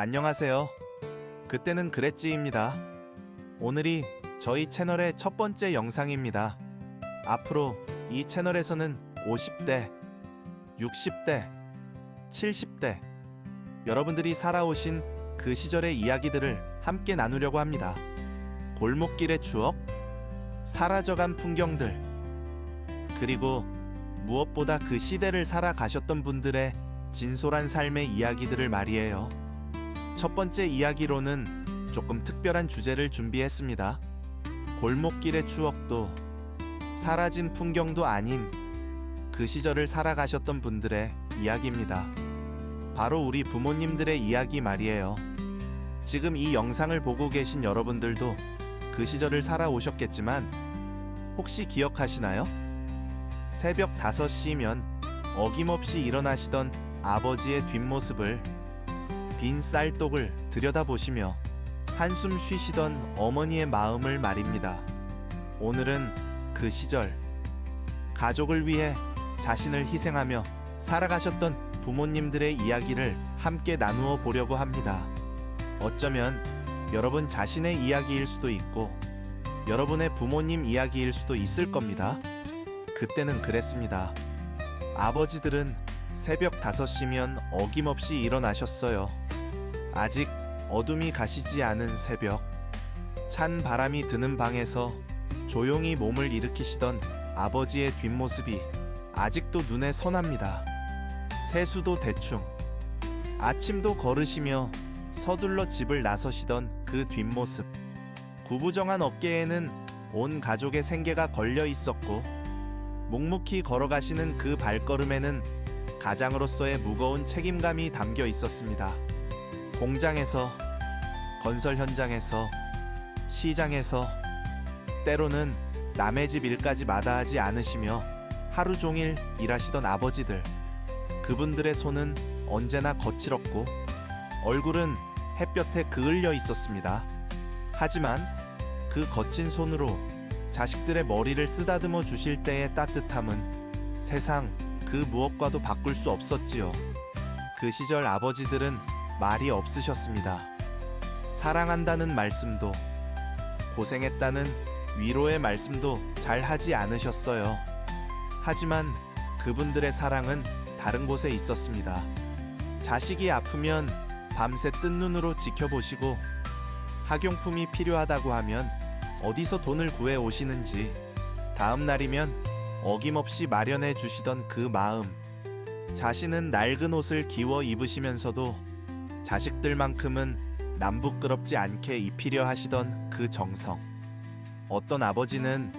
안녕하세요. 그때는 그랬지입니다. 오늘이 저희 채널의 첫 번째 영상입니다. 앞으로 이 채널에서는 50대, 60대, 70대 여러분들이 살아오신 그 시절의 이야기들을 함께 나누려고 합니다. 골목길의 추억, 사라져간 풍경들, 그리고 무엇보다 그 시대를 살아가셨던 분들의 진솔한 삶의 이야기들을 말이에요. 첫 번째 이야기로는 조금 특별한 주제를 준비했습니다. 골목길의 추억도 사라진 풍경도 아닌 그 시절을 살아가셨던 분들의 이야기입니다. 바로 우리 부모님들의 이야기 말이에요. 지금 이 영상을 보고 계신 여러분들도 그 시절을 살아오셨겠지만 혹시 기억하시나요? 새벽 5시면 어김없이 일어나시던 아버지의 뒷모습을 빈 쌀독을 들여다보시며 한숨 쉬시던 어머니의 마음을 말입니다. 오늘은 그 시절, 가족을 위해 자신을 희생하며 살아가셨던 부모님들의 이야기를 함께 나누어 보려고 합니다. 어쩌면 여러분 자신의 이야기일 수도 있고 여러분의 부모님 이야기일 수도 있을 겁니다. 그때는 그랬습니다. 아버지들은 새벽 5시면 어김없이 일어나셨어요. 아직 어둠이 가시지 않은 새벽, 찬 바람이 드는 방에서 조용히 몸을 일으키시던 아버지의 뒷모습이 아직도 눈에 선합니다. 세수도 대충, 아침도 걸으시며 서둘러 집을 나서시던 그 뒷모습. 구부정한 어깨에는 온 가족의 생계가 걸려 있었고 묵묵히 걸어가시는 그 발걸음에는 가장으로서의 무거운 책임감이 담겨 있었습니다. 공장에서, 건설 현장에서, 시장에서, 때로는 남의 집 일까지 마다하지 않으시며 하루 종일 일하시던 아버지들. 그분들의 손은 언제나 거칠었고 얼굴은 햇볕에 그을려 있었습니다. 하지만 그 거친 손으로 자식들의 머리를 쓰다듬어 주실 때의 따뜻함은 세상 그 무엇과도 바꿀 수 없었지요. 그 시절 아버지들은 말이 없으셨습니다. 사랑한다는 말씀도, 고생했다는 위로의 말씀도 잘 하지 않으셨어요. 하지만 그분들의 사랑은 다른 곳에 있었습니다. 자식이 아프면 밤새 뜬 눈으로 지켜보시고 학용품이 필요하다고 하면 어디서 돈을 구해 오시는지 다음 날이면 어김없이 마련해 주시던 그 마음. 자신은 낡은 옷을 기워 입으시면서도 자식들만큼은 남부끄럽지 않게 입히려 하시던 그 정성. 어떤 아버지는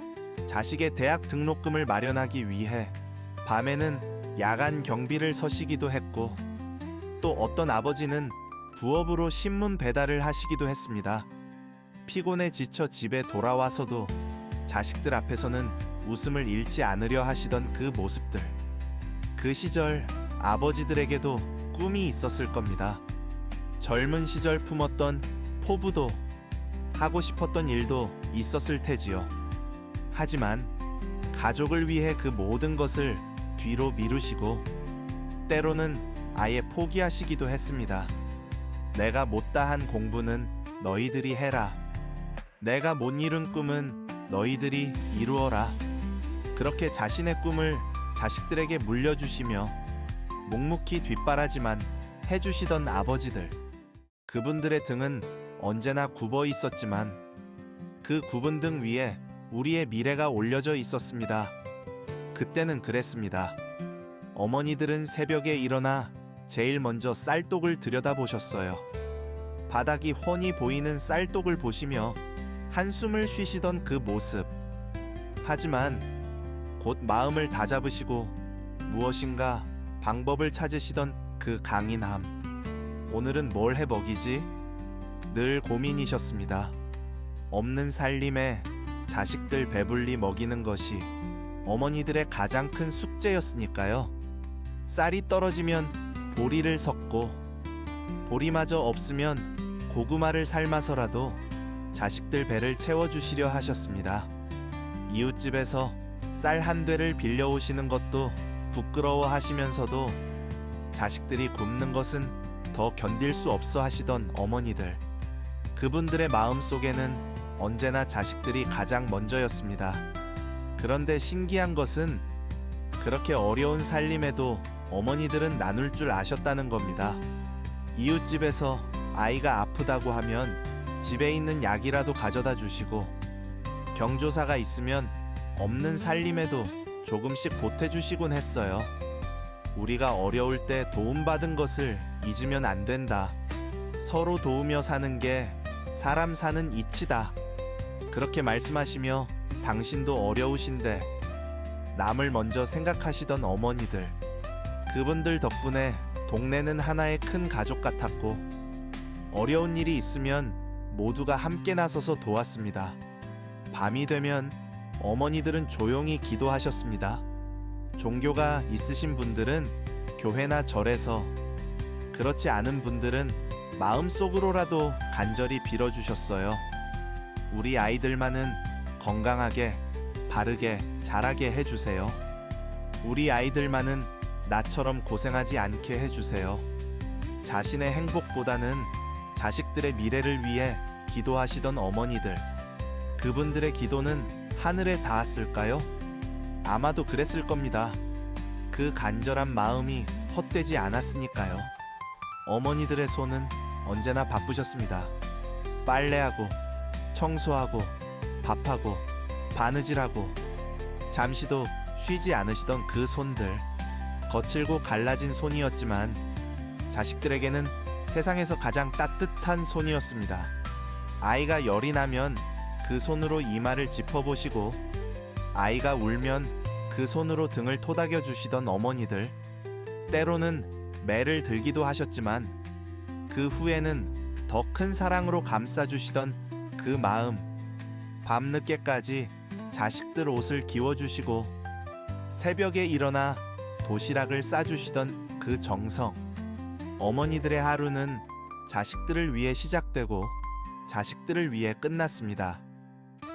자식의 대학 등록금을 마련하기 위해 밤에는 야간 경비를 서시기도 했고 또 어떤 아버지는 부업으로 신문 배달을 하시기도 했습니다. 피곤해 지쳐 집에 돌아와서도 자식들 앞에서는 웃음을 잃지 않으려 하시던 그 모습들. 그 시절 아버지들에게도 꿈이 있었을 겁니다. 젊은 시절 품었던 포부도 하고 싶었던 일도 있었을 테지요. 하지만 가족을 위해 그 모든 것을 뒤로 미루시고 때로는 아예 포기하시기도 했습니다. 내가 못다한 공부는 너희들이 해라. 내가 못 이룬 꿈은 너희들이 이루어라. 그렇게 자신의 꿈을 자식들에게 물려주시며 묵묵히 뒷바라지만 해주시던 아버지들. 그분들의 등은 언제나 굽어 있었지만 그 굽은 등 위에 우리의 미래가 올려져 있었습니다. 그때는 그랬습니다. 어머니들은 새벽에 일어나 제일 먼저 쌀독을 들여다보셨어요. 바닥이 훤히 보이는 쌀독을 보시며 한숨을 쉬시던 그 모습. 하지만 곧 마음을 다잡으시고 무엇인가 방법을 찾으시던 그 강인함. 오늘은 뭘 해 먹이지? 늘 고민이셨습니다. 없는 살림에 자식들 배불리 먹이는 것이 어머니들의 가장 큰 숙제였으니까요. 쌀이 떨어지면 보리를 섞고 보리마저 없으면 고구마를 삶아서라도 자식들 배를 채워주시려 하셨습니다. 이웃집에서 쌀 한 되를 빌려오시는 것도 부끄러워 하시면서도 자식들이 굶는 것은 더 더 견딜 수 없어 하시던 어머니들. 그분들의 마음 속에는 언제나 자식들이 가장 먼저였습니다. 그런데 신기한 것은 그렇게 어려운 살림에도 어머니들은 나눌 줄 아셨다는 겁니다. 이웃집에서 아이가 아프다고 하면 집에 있는 약이라도 가져다 주시고, 경조사가 있으면 없는 살림에도 조금씩 보태주시곤 했어요. 우리가 어려울 때 도움받은 것을 잊으면 안 된다. 서로 도우며 사는 게 사람 사는 이치다. 그렇게 말씀하시며 당신도 어려우신데 남을 먼저 생각하시던 어머니들. 그분들 덕분에 동네는 하나의 큰 가족 같았고, 어려운 일이 있으면 모두가 함께 나서서 도왔습니다. 밤이 되면 어머니들은 조용히 기도하셨습니다. 종교가 있으신 분들은 교회나 절에서, 그렇지 않은 분들은 마음속으로라도 간절히 빌어주셨어요. 우리 아이들만은 건강하게, 바르게 자라게 해주세요. 우리 아이들만은 나처럼 고생하지 않게 해주세요. 자신의 행복보다는 자식들의 미래를 위해 기도하시던 어머니들. 그분들의 기도는 하늘에 닿았을까요? 아마도 그랬을 겁니다. 그 간절한 마음이 헛되지 않았으니까요. 어머니들의 손은 언제나 바쁘셨습니다. 빨래하고, 청소하고, 밥하고, 바느질하고, 잠시도 쉬지 않으시던 그 손들. 거칠고 갈라진 손이었지만 자식들에게는 세상에서 가장 따뜻한 손이었습니다. 아이가 열이 나면 그 손으로 이마를 짚어보시고, 아이가 울면 그 손으로 등을 토닥여 주시던 어머니들. 때로는 매를 들기도 하셨지만 그 후에는 더 큰 사랑으로 감싸주시던 그 마음. 밤늦게까지 자식들 옷을 기워주시고 새벽에 일어나 도시락을 싸주시던 그 정성. 어머니들의 하루는 자식들을 위해 시작되고 자식들을 위해 끝났습니다.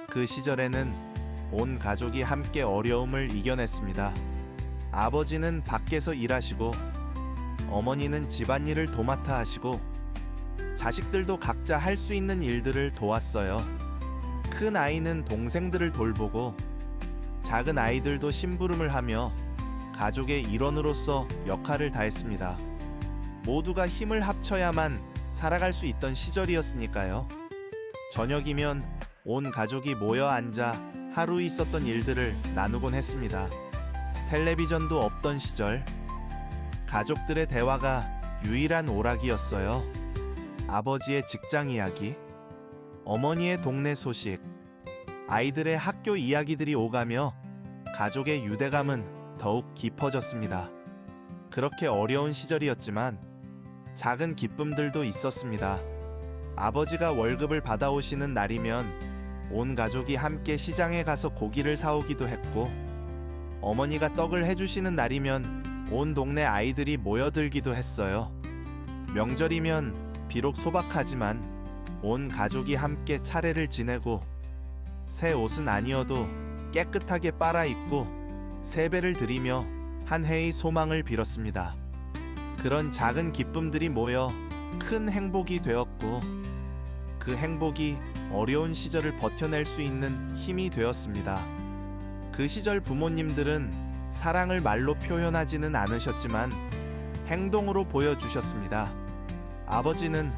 그 시절에는 온 가족이 함께 어려움을 이겨냈습니다. 아버지는 밖에서 일하시고 어머니는 집안일을 도맡아 하시고 자식들도 각자 할 수 있는 일들을 도왔어요. 큰 아이는 동생들을 돌보고 작은 아이들도 심부름을 하며 가족의 일원으로서 역할을 다했습니다. 모두가 힘을 합쳐야만 살아갈 수 있던 시절이었으니까요. 저녁이면 온 가족이 모여 앉아 하루 있었던 일들을 나누곤 했습니다. 텔레비전도 없던 시절, 가족들의 대화가 유일한 오락이었어요. 아버지의 직장 이야기, 어머니의 동네 소식, 아이들의 학교 이야기들이 오가며 가족의 유대감은 더욱 깊어졌습니다. 그렇게 어려운 시절이었지만 작은 기쁨들도 있었습니다. 아버지가 월급을 받아오시는 날이면 온 가족이 함께 시장에 가서 고기를 사오기도 했고, 어머니가 떡을 해주시는 날이면 온 동네 아이들이 모여들기도 했어요. 명절이면 비록 소박하지만 온 가족이 함께 차례를 지내고 새 옷은 아니어도 깨끗하게 빨아입고 세배를 드리며 한 해의 소망을 빌었습니다. 그런 작은 기쁨들이 모여 큰 행복이 되었고, 그 행복이 어려운 시절을 버텨낼 수 있는 힘이 되었습니다. 그 시절 부모님들은 사랑을 말로 표현하지는 않으셨지만 행동으로 보여주셨습니다. 아버지는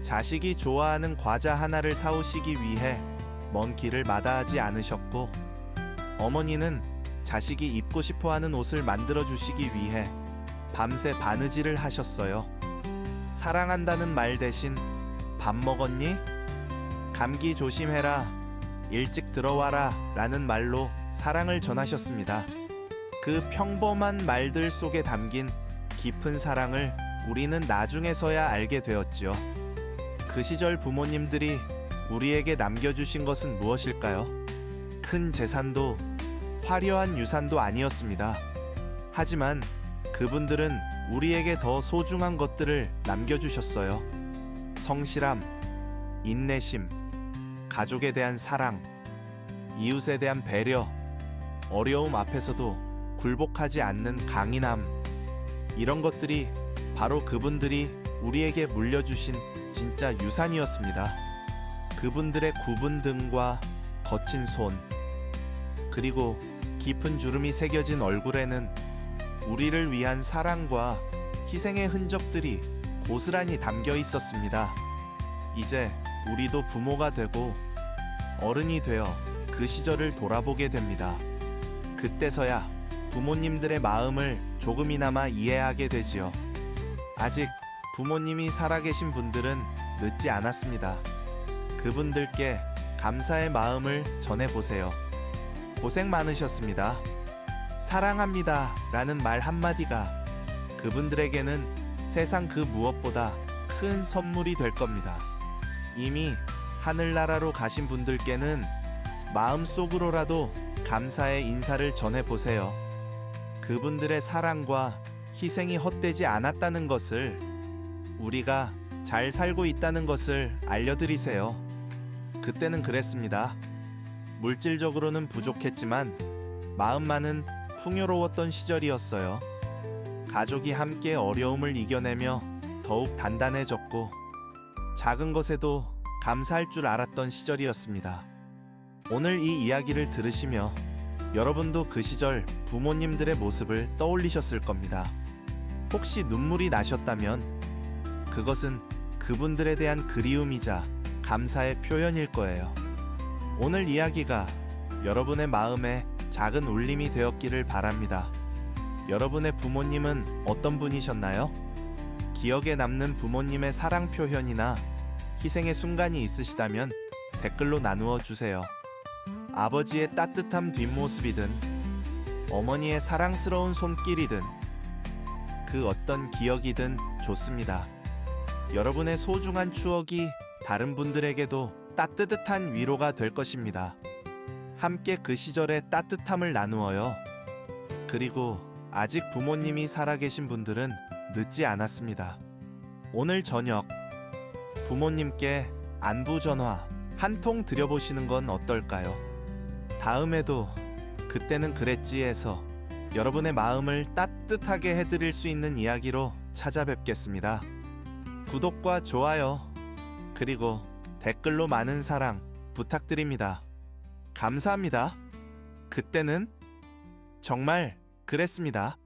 자식이 좋아하는 과자 하나를 사오시기 위해 먼 길을 마다하지 않으셨고, 어머니는 자식이 입고 싶어하는 옷을 만들어 주시기 위해 밤새 바느질을 하셨어요. 사랑한다는 말 대신 밥 먹었니? 감기 조심해라. 일찍 들어와라. 라는 말로 사랑을 전하셨습니다. 그 평범한 말들 속에 담긴 깊은 사랑을 우리는 나중에서야 알게 되었지요. 그 시절 부모님들이 우리에게 남겨주신 것은 무엇일까요? 큰 재산도 화려한 유산도 아니었습니다. 하지만 그분들은 우리에게 더 소중한 것들을 남겨주셨어요. 성실함, 인내심, 가족에 대한 사랑, 이웃에 대한 배려, 어려움 앞에서도 굴복하지 않는 강인함. 이런 것들이 바로 그분들이 우리에게 물려주신 진짜 유산이었습니다. 그분들의 굽은 등과 거친 손, 그리고 깊은 주름이 새겨진 얼굴에는 우리를 위한 사랑과 희생의 흔적들이 고스란히 담겨 있었습니다. 이제 우리도 부모가 되고 어른이 되어 그 시절을 돌아보게 됩니다. 그때서야 부모님들의 마음을 조금이나마 이해하게 되지요. 아직 부모님이 살아계신 분들은 늦지 않았습니다. 그분들께 감사의 마음을 전해보세요. 고생 많으셨습니다. 사랑합니다 라는 말 한마디가 그분들에게는 세상 그 무엇보다 큰 선물이 될 겁니다. 이미 하늘나라로 가신 분들께는 마음속으로라도 감사의 인사를 전해보세요. 그분들의 사랑과 희생이 헛되지 않았다는 것을, 우리가 잘 살고 있다는 것을 알려드리세요. 그때는 그랬습니다. 물질적으로는 부족했지만 마음만은 풍요로웠던 시절이었어요. 가족이 함께 어려움을 이겨내며 더욱 단단해졌고 작은 것에도 감사할 줄 알았던 시절이었습니다. 오늘 이 이야기를 들으시며 여러분도 그 시절 부모님들의 모습을 떠올리셨을 겁니다. 혹시 눈물이 나셨다면 그것은 그분들에 대한 그리움이자 감사의 표현일 거예요. 오늘 이야기가 여러분의 마음에 작은 울림이 되었기를 바랍니다. 여러분의 부모님은 어떤 분이셨나요? 기억에 남는 부모님의 사랑 표현이나 희생의 순간이 있으시다면 댓글로 나누어 주세요. 아버지의 따뜻한 뒷모습이든 어머니의 사랑스러운 손길이든 그 어떤 기억이든 좋습니다. 여러분의 소중한 추억이 다른 분들에게도 따뜻한 위로가 될 것입니다. 함께 그 시절의 따뜻함을 나누어요. 그리고 아직 부모님이 살아계신 분들은 늦지 않았습니다. 오늘 저녁 부모님께 안부 전화 한 통 드려보시는 건 어떨까요? 다음에도 그때는 그랬지에서 여러분의 마음을 따뜻하게 해드릴 수 있는 이야기로 찾아뵙겠습니다. 구독과 좋아요 그리고 댓글로 많은 사랑 부탁드립니다. 감사합니다. 그때는 정말 그랬습니다.